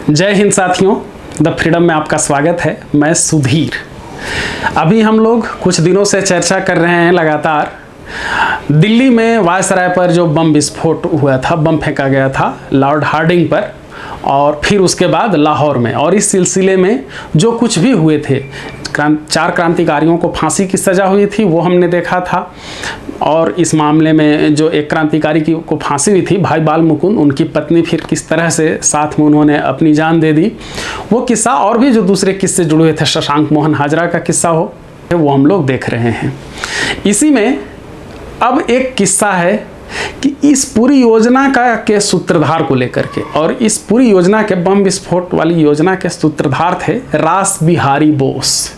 जय हिंद साथियों, the freedom में आपका स्वागत है। मैं सुधीर। अभी हम लोग कुछ दिनों से चर्चा कर रहे हैं लगातार दिल्ली में वायसराय पर जो बम विस्फोट हुआ था, बम फेंका गया था लॉर्ड हार्डिंग पर, और फिर उसके बाद लाहौर में, और इस सिलसिले में जो कुछ भी हुए थे, 4 क्रांतिकारियों को फांसी की सज़ा हुई थी वो हमने देखा था। और इस मामले में जो एक क्रांतिकारी को फांसी हुई थी, भाई बाल मुकुंद, उनकी पत्नी फिर किस तरह से साथ में उन्होंने अपनी जान दे दी, वो किस्सा और भी जो दूसरे किस्से जुड़े हुए थे, शशांक मोहन हाजरा का किस्सा वो हम लोग देख रहे हैं। इसी में अब एक किस्सा है कि इस पूरी योजना के सूत्रधार को लेकर के, और इस पूरी योजना के बम विस्फोट वाली योजना के सूत्रधार थे रास बिहारी बोस।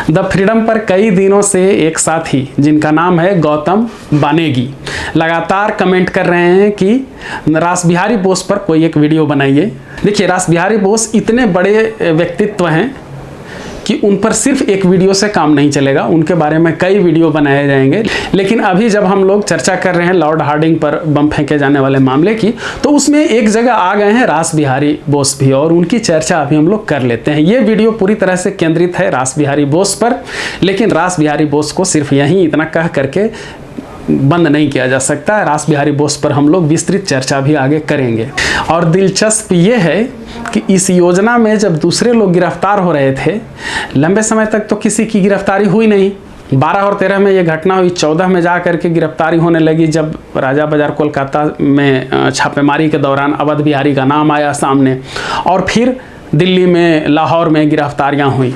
द फ्रीडम पर कई दिनों से एक साथी जिनका नाम है गौतम बानेगी लगातार कमेंट कर रहे हैं कि रास बिहारी बोस पर कोई एक वीडियो बनाइए। देखिए, रास बिहारी बोस इतने बड़े व्यक्तित्व हैं कि उन पर सिर्फ एक वीडियो से काम नहीं चलेगा, उनके बारे में कई वीडियो बनाए जाएंगे। लेकिन अभी जब हम लोग चर्चा कर रहे हैं लॉर्ड हार्डिंग पर बम फेंके जाने वाले मामले की, तो उसमें एक जगह आ गए हैं रास बिहारी बोस भी, और उनकी चर्चा अभी हम लोग कर लेते हैं। ये वीडियो पूरी तरह से केंद्रित है रास बिहारी बोस पर, लेकिन रास बिहारी बोस को सिर्फ यहीं इतना कह करके बंद नहीं किया जा सकता। रास बिहारी बोस पर हम लोग विस्तृत चर्चा भी आगे करेंगे। और दिलचस्प ये है कि इस योजना में जब दूसरे लोग गिरफ्तार हो रहे थे, लंबे समय तक तो किसी की गिरफ्तारी हुई नहीं। 12 और 13 में ये घटना हुई, 14 में जा करके गिरफ्तारी होने लगी जब राजा बाजार कोलकाता में छापेमारी के दौरान अवध बिहारी का नाम आया सामने, और फिर दिल्ली में, लाहौर में गिरफ्तारियां हुई।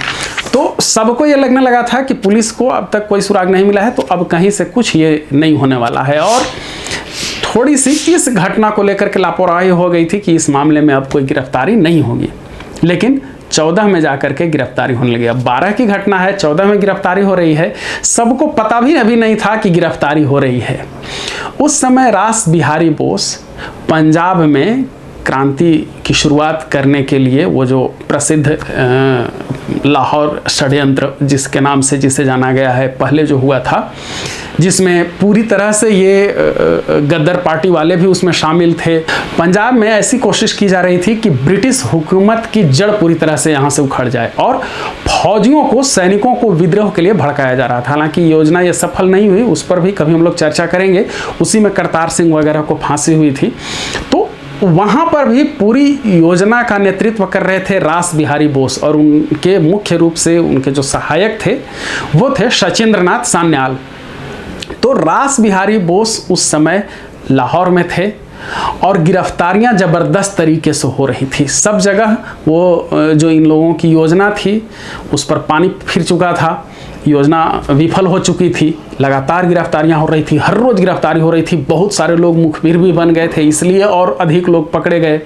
तो सबको ये लगने लगा था कि पुलिस को अब तक कोई सुराग नहीं मिला है, तो अब कहीं से कुछ ये नहीं होने वाला है। और थोड़ी सी इस घटना को लेकर के लापरवाही हो गई थी कि इस मामले में अब कोई गिरफ्तारी नहीं होगी, लेकिन 14 में जाकर के गिरफ्तारी होने लगी। अब 12 की घटना है, 14 में गिरफ्तारी हो रही है। सबको पता भी अभी नहीं था कि गिरफ्तारी हो रही है। उस समय रास बिहारी बोस पंजाब में क्रांति की शुरुआत करने के लिए, वो जो प्रसिद्ध लाहौर षड्यंत्र जिसके नाम से जिसे जाना गया है, पहले जो हुआ था, जिसमें पूरी तरह से ये गद्दर पार्टी वाले भी उसमें शामिल थे। पंजाब में ऐसी कोशिश की जा रही थी कि ब्रिटिश हुकूमत की जड़ पूरी तरह से यहाँ से उखड़ जाए, और फौजियों को, सैनिकों को विद्रोह के लिए भड़काया जा रहा था। हालांकि योजना ये सफल नहीं हुई, उस पर भी कभी हम लोग चर्चा करेंगे। उसी में करतार सिंह वगैरह को फांसी हुई थी। तो वहाँ पर भी पूरी योजना का नेतृत्व कर रहे थे रास बिहारी बोस, और उनके मुख्य रूप से उनके जो सहायक थे वो थे सचिंद्रनाथ सान्याल। तो रास बिहारी बोस उस समय लाहौर में थे, और गिरफ्तारियां ज़बरदस्त तरीके से हो रही थी सब जगह। वो जो इन लोगों की योजना थी उस पर पानी फिर चुका था, योजना विफल हो चुकी थी। लगातार गिरफ्तारियां हो रही थी, हर रोज़ गिरफ्तारी हो रही थी। बहुत सारे लोग मुखबिर भी बन गए थे, इसलिए और अधिक लोग पकड़े गए।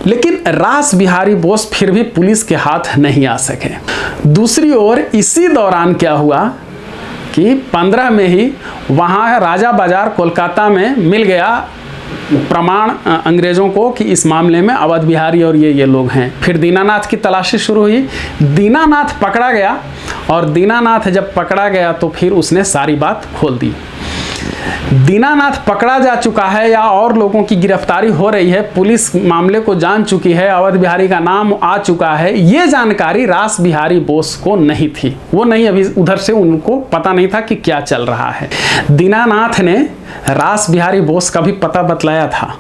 लेकिन रास बिहारी बोस फिर भी पुलिस के हाथ नहीं आ सके। दूसरी ओर इसी दौरान क्या हुआ कि 15 में ही वहाँ राजा बाजार कोलकाता में मिल गया प्रमाण अंग्रेज़ों को कि इस मामले में अवध बिहारी और ये लोग हैं। फिर दीनानाथ की तलाशी शुरू हुई। दीनानाथ पकड़ा गया, और दीनानाथ जब पकड़ा गया तो फिर उसने सारी बात खोल दी। दीनानाथ पकड़ा जा चुका है या और लोगों की गिरफ्तारी हो रही है, पुलिस मामले को जान चुकी है, अवध बिहारी का नाम आ चुका है, ये जानकारी रास बिहारी बोस को नहीं थी। वो नहीं, अभी उधर से उनको पता नहीं था कि क्या चल रहा है। दीनानाथ ने रास बिहारी बोस का भी पता बतलाया था,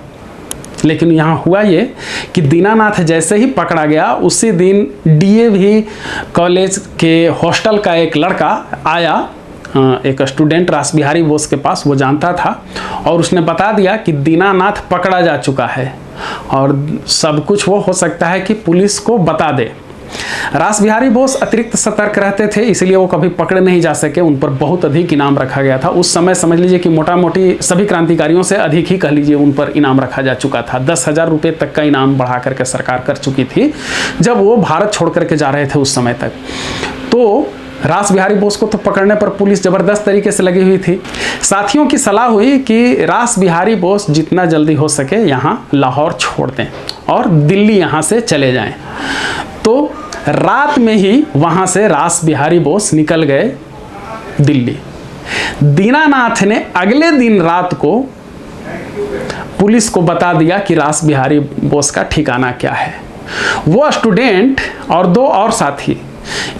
लेकिन यहाँ हुआ ये कि दीनानाथ जैसे ही पकड़ा गया, उसी दिन डीएवी कॉलेज के हॉस्टल का एक लड़का आया, एक स्टूडेंट रास बिहारी बोस के पास, वो जानता था, और उसने बता दिया कि दीनानाथ पकड़ा जा चुका है, और सब कुछ वो हो सकता है कि पुलिस को बता दे। रास बिहारी बोस अतिरिक्त सतर्क रहते थे, इसलिए वो कभी पकड़े नहीं जा सके। उन पर बहुत अधिक इनाम रखा गया था। उस समय समझ लीजिए कि मोटा मोटी सभी क्रांतिकारियों से अधिक ही कह लीजिए उन पर इनाम रखा जा चुका था। 10,000 रुपये तक का इनाम बढ़ा करके सरकार कर चुकी थी जब वो भारत छोड़ करके जा रहे थे उस समय तक। तो रास बिहारी बोस को तो पकड़ने पर पुलिस ज़बरदस्त तरीके से लगी हुई थी। साथियों की सलाह हुई कि रास बिहारी बोस जितना जल्दी हो सके यहाँ लाहौर छोड़ दें और दिल्ली यहाँ से चले जाएं। तो रात में ही वहाँ से रास बिहारी बोस निकल गए दिल्ली। दीनानाथ ने अगले दिन रात को पुलिस को बता दिया कि रास बिहारी बोस का ठिकाना क्या है। वो स्टूडेंट और 2 और साथी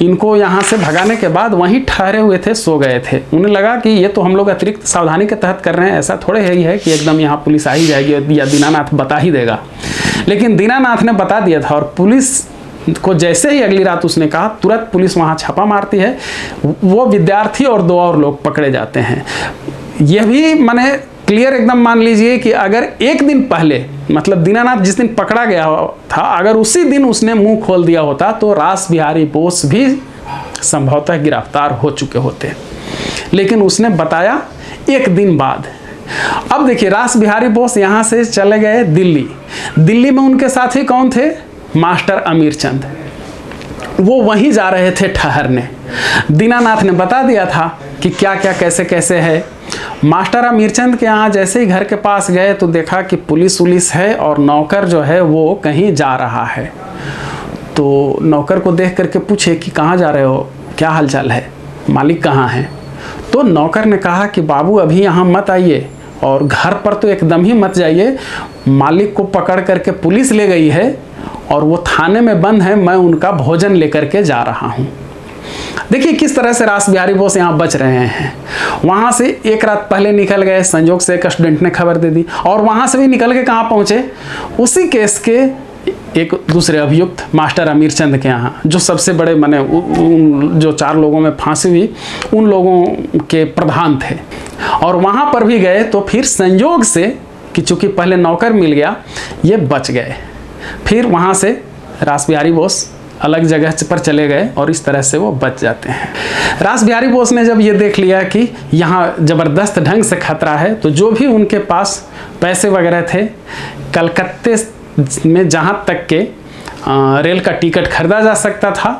इनको यहाँ से भगाने के बाद वहीं ठहरे हुए थे, सो गए थे। उन्हें लगा कि ये तो हम लोग अतिरिक्त सावधानी के तहत कर रहे हैं, ऐसा थोड़े ही है कि एकदम यहाँ पुलिस आ ही जाएगी या दीनानाथ बता ही देगा। लेकिन दीनानाथ ने बता दिया था और पुलिस को जैसे ही अगली रात उसने कहा, तुरंत पुलिस वहाँ छापा मारती है। वो विद्यार्थी और 2 और लोग पकड़े जाते हैं। यह भी मैंने क्लियर एकदम मान लीजिए कि अगर एक दिन पहले, मतलब दीनानाथ जिस दिन पकड़ा गया था, अगर उसी दिन उसने मुंह खोल दिया होता तो रास बिहारी बोस भी संभवतः गिरफ्तार हो चुके होते। लेकिन उसने बताया एक दिन बाद। अब देखिए, रास बिहारी बोस यहाँ से चले गए दिल्ली। दिल्ली में उनके साथी कौन थे? मास्टर अमीरचंद। वो वहीं जा रहे थे ठहरने। दीनानाथ ने बता दिया था कि क्या क्या कैसे कैसे है। मास्टर अमीरचंद के यहाँ जैसे ही घर के पास गए तो देखा कि पुलिस उलिस है और नौकर जो है वो कहीं जा रहा है। तो नौकर को देख करके पूछे कि कहाँ जा रहे हो, क्या हालचाल है, मालिक कहाँ है? तो नौकर ने कहा कि बाबू अभी यहाँ मत आइए और घर पर तो एकदम ही मत जाइए, मालिक को पकड़ करके पुलिस ले गई है और वो थाने में बंद है, मैं उनका भोजन लेकर के जा रहा हूँ। देखिए किस तरह से रास बिहारी बोस यहाँ बच रहे हैं। वहाँ से एक रात पहले निकल गए, संयोग से एक स्टूडेंट ने खबर दे दी, और वहाँ से भी निकल के कहाँ पहुँचे? उसी केस के एक दूसरे अभियुक्त मास्टर अमीरचंद के यहाँ, जो सबसे बड़े माने जो 4 लोगों में फांसी हुई उन लोगों के प्रधान थे। और वहाँ पर भी गए तो फिर संयोग से कि चूँकि पहले नौकर मिल गया, ये बच गए। फिर वहाँ से रास बिहारी बोस अलग जगह पर चले गए और इस तरह से वो बच जाते हैं। रास बिहारी बोस ने जब ये देख लिया कि यहाँ ज़बरदस्त ढंग से खतरा है, तो जो भी उनके पास पैसे वगैरह थे, कलकत्ते में जहाँ तक के रेल का टिकट खरीदा जा सकता था,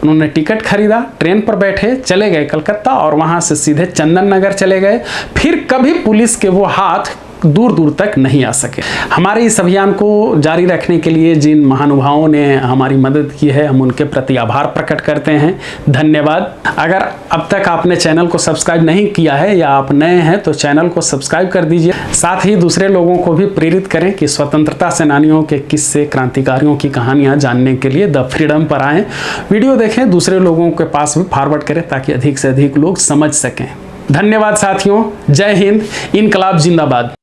उन्होंने टिकट खरीदा, ट्रेन पर बैठे, चले गए कलकत्ता और वहाँ से सीधे चंदन नगर चले गए। फिर कभी पुलिस के वो हाथ दूर दूर तक नहीं आ सके। हमारे इस अभियान को जारी रखने के लिए जिन महानुभावों ने हमारी मदद की है, हम उनके प्रति आभार प्रकट करते हैं। धन्यवाद। अगर अब तक आपने चैनल को सब्सक्राइब नहीं किया है या आप नए हैं तो चैनल को सब्सक्राइब कर दीजिए। साथ ही दूसरे लोगों को भी प्रेरित करें कि स्वतंत्रता सेनानियों के किस्से, क्रांतिकारियों की कहानियाँ जानने के लिए द फ्रीडम पर आएँ, वीडियो देखें, दूसरे लोगों के पास भी फॉरवर्ड करें ताकि अधिक से अधिक लोग समझ सकें। धन्यवाद साथियों। जय हिंद। इनकलाब जिंदाबाद।